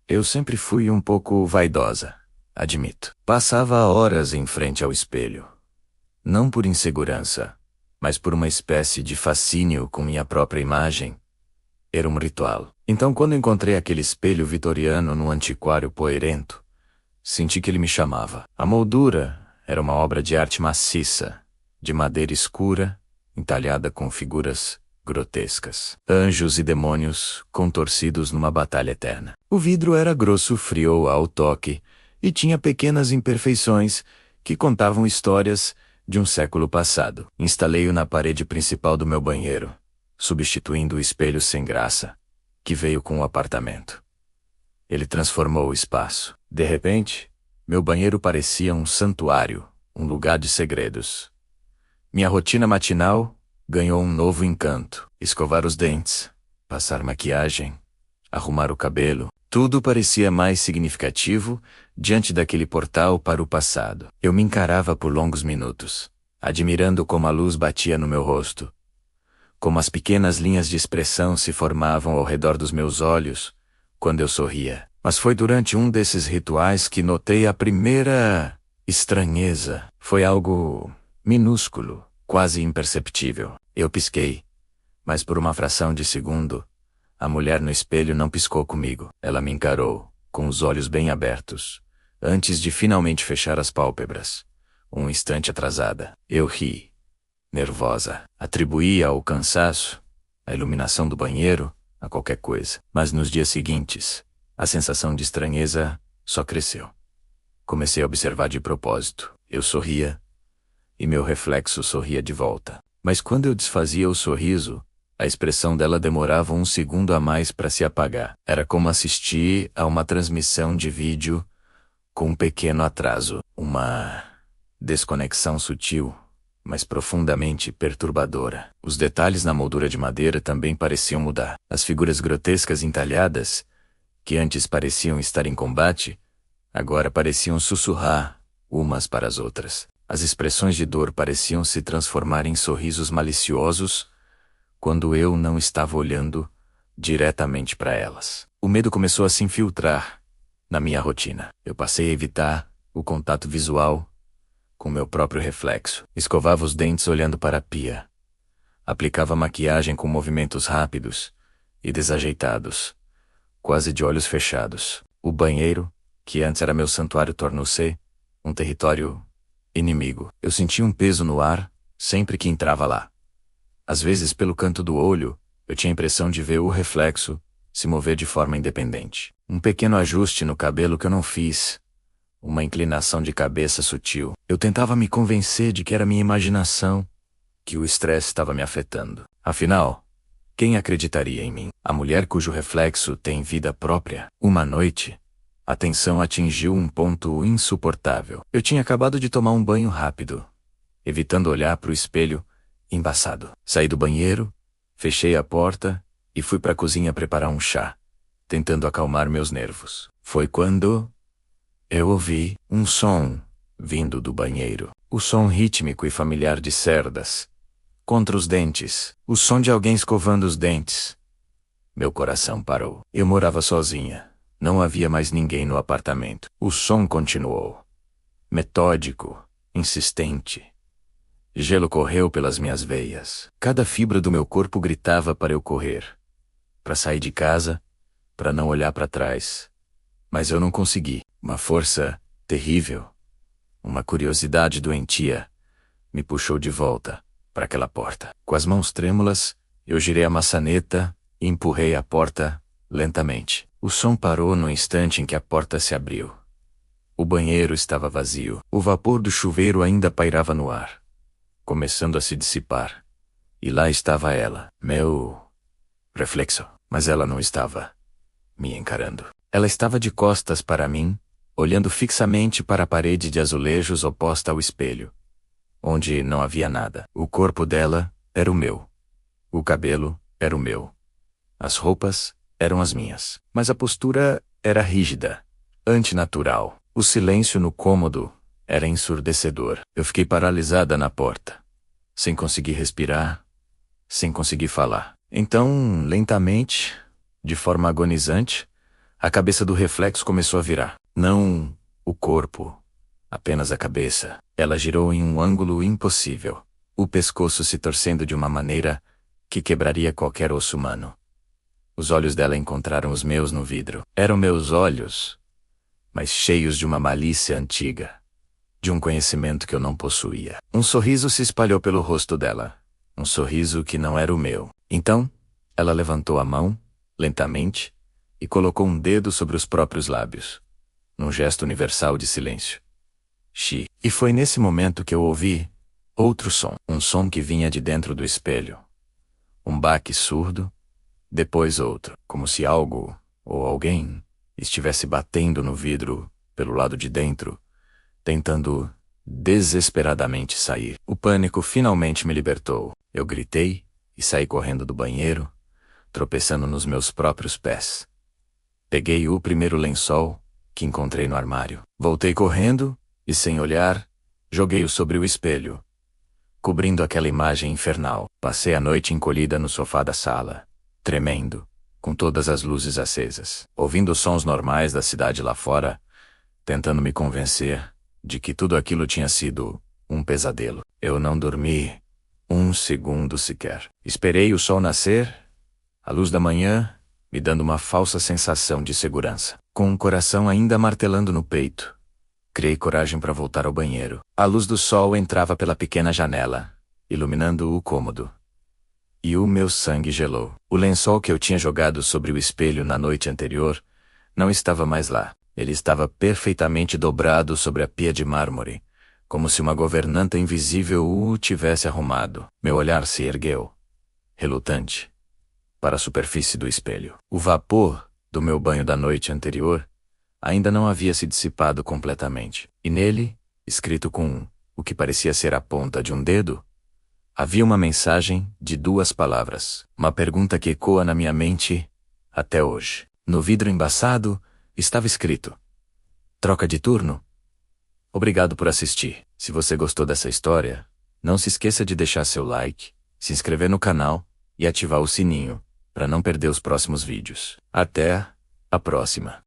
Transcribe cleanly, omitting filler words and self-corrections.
Eu sempre fui um pouco vaidosa, admito. Passava horas em frente ao espelho. Não por insegurança, mas por uma espécie de fascínio com minha própria imagem. Era um ritual. Então, quando encontrei aquele espelho vitoriano no antiquário poeirento, senti que ele me chamava. A moldura era uma obra de arte maciça, de madeira escura, entalhada com figuras grotescas. Anjos e demônios contorcidos numa batalha eterna. O vidro era grosso frio ao toque e tinha pequenas imperfeições que contavam histórias de um século passado. Instalei-o na parede principal do meu banheiro, substituindo o espelho sem graça, que veio com o apartamento. Ele transformou o espaço. De repente, meu banheiro parecia um santuário, um lugar de segredos. Minha rotina matinal ganhou um novo encanto. Escovar os dentes, passar maquiagem, arrumar o cabelo. Tudo parecia mais significativo diante daquele portal para o passado. Eu me encarava por longos minutos, admirando como a luz batia no meu rosto, como as pequenas linhas de expressão se formavam ao redor dos meus olhos quando eu sorria. Mas foi durante um desses rituais que notei a primeira estranheza. Foi algo minúsculo, quase imperceptível. Eu pisquei, mas por uma fração de segundo, a mulher no espelho não piscou comigo. Ela me encarou, com os olhos bem abertos, antes de finalmente fechar as pálpebras. Um instante atrasada. Eu ri, nervosa. Atribuía ao cansaço, à iluminação do banheiro, a qualquer coisa. Mas nos dias seguintes, a sensação de estranheza só cresceu. Comecei a observar de propósito. Eu sorria, e meu reflexo sorria de volta. Mas quando eu desfazia o sorriso, a expressão dela demorava um segundo a mais para se apagar. Era como assistir a uma transmissão de vídeo com um pequeno atraso. Uma desconexão sutil, mas profundamente perturbadora. Os detalhes na moldura de madeira também pareciam mudar. As figuras grotescas entalhadas, que antes pareciam estar em combate, agora pareciam sussurrar umas para as outras. As expressões de dor pareciam se transformar em sorrisos maliciosos quando eu não estava olhando diretamente para elas. O medo começou a se infiltrar na minha rotina. Eu passei a evitar o contato visual com meu próprio reflexo. Escovava os dentes olhando para a pia. Aplicava maquiagem com movimentos rápidos e desajeitados, quase de olhos fechados. O banheiro, que antes era meu santuário, tornou-se um território inimigo. Eu sentia um peso no ar sempre que entrava lá. Às vezes, pelo canto do olho, eu tinha a impressão de ver o reflexo se mover de forma independente. Um pequeno ajuste no cabelo que eu não fiz, uma inclinação de cabeça sutil. Eu tentava me convencer de que era minha imaginação, que o estresse estava me afetando. Afinal, quem acreditaria em mim? A mulher cujo reflexo tem vida própria. Uma noite, a tensão atingiu um ponto insuportável. Eu tinha acabado de tomar um banho rápido, evitando olhar para o espelho embaçado. Saí do banheiro, fechei a porta e fui para a cozinha preparar um chá, tentando acalmar meus nervos. Foi quando eu ouvi um som vindo do banheiro. O som rítmico e familiar de cerdas contra os dentes. O som de alguém escovando os dentes. Meu coração parou. Eu morava sozinha. Não havia mais ninguém no apartamento. O som continuou. Metódico, insistente. Gelo correu pelas minhas veias. Cada fibra do meu corpo gritava para eu correr, para sair de casa, para não olhar para trás. Mas eu não consegui. Uma força terrível, uma curiosidade doentia, me puxou de volta para aquela porta. Com as mãos trêmulas, eu girei a maçaneta e empurrei a porta lentamente. O som parou no instante em que a porta se abriu. O banheiro estava vazio. O vapor do chuveiro ainda pairava no ar, começando a se dissipar. E lá estava ela, meu reflexo. Mas ela não estava me encarando. Ela estava de costas para mim, olhando fixamente para a parede de azulejos oposta ao espelho, onde não havia nada. O corpo dela era o meu. O cabelo era o meu. As roupas eram as minhas. Mas a postura era rígida, antinatural. O silêncio no cômodo era ensurdecedor. Eu fiquei paralisada na porta, sem conseguir respirar, sem conseguir falar. Então, lentamente, de forma agonizante, A cabeça do reflexo começou a virar. Não o corpo, apenas a cabeça. Ela girou em um ângulo impossível, o pescoço se torcendo de uma maneira que quebraria qualquer osso humano. Os olhos dela encontraram os meus no vidro. Eram meus olhos, mas cheios de uma malícia antiga, de um conhecimento que eu não possuía. Um sorriso se espalhou pelo rosto dela, um sorriso que não era o meu. Então, ela levantou a mão, lentamente, e colocou um dedo sobre os próprios lábios, num gesto universal de silêncio. Xi. E foi nesse momento que eu ouvi outro som, um som que vinha de dentro do espelho. Um baque surdo, depois outro, como se algo, ou alguém, estivesse batendo no vidro pelo lado de dentro, tentando desesperadamente sair. O pânico finalmente me libertou. Eu gritei e saí correndo do banheiro, tropeçando nos meus próprios pés. Peguei o primeiro lençol que encontrei no armário. Voltei correndo e, sem olhar, joguei-o sobre o espelho, cobrindo aquela imagem infernal. Passei a noite encolhida no sofá da sala, tremendo, com todas as luzes acesas, ouvindo os sons normais da cidade lá fora, tentando me convencer de que tudo aquilo tinha sido um pesadelo. Eu não dormi um segundo sequer. Esperei o sol nascer, a luz da manhã, me dando uma falsa sensação de segurança. Com o coração ainda martelando no peito, criei coragem para voltar ao banheiro. A luz do sol entrava pela pequena janela, iluminando o cômodo. E o meu sangue gelou. O lençol que eu tinha jogado sobre o espelho na noite anterior não estava mais lá. Ele estava perfeitamente dobrado sobre a pia de mármore, como se uma governanta invisível o tivesse arrumado. Meu olhar se ergueu, relutante, para a superfície do espelho. O vapor do meu banho da noite anterior ainda não havia se dissipado completamente. E nele, escrito com o que parecia ser a ponta de um dedo, havia uma mensagem de 2 palavras. Uma pergunta que ecoa na minha mente até hoje. No vidro embaçado estava escrito: troca de turno? Obrigado por assistir. Se você gostou dessa história, não se esqueça de deixar seu like, se inscrever no canal e ativar o sininho para não perder os próximos vídeos. Até a próxima.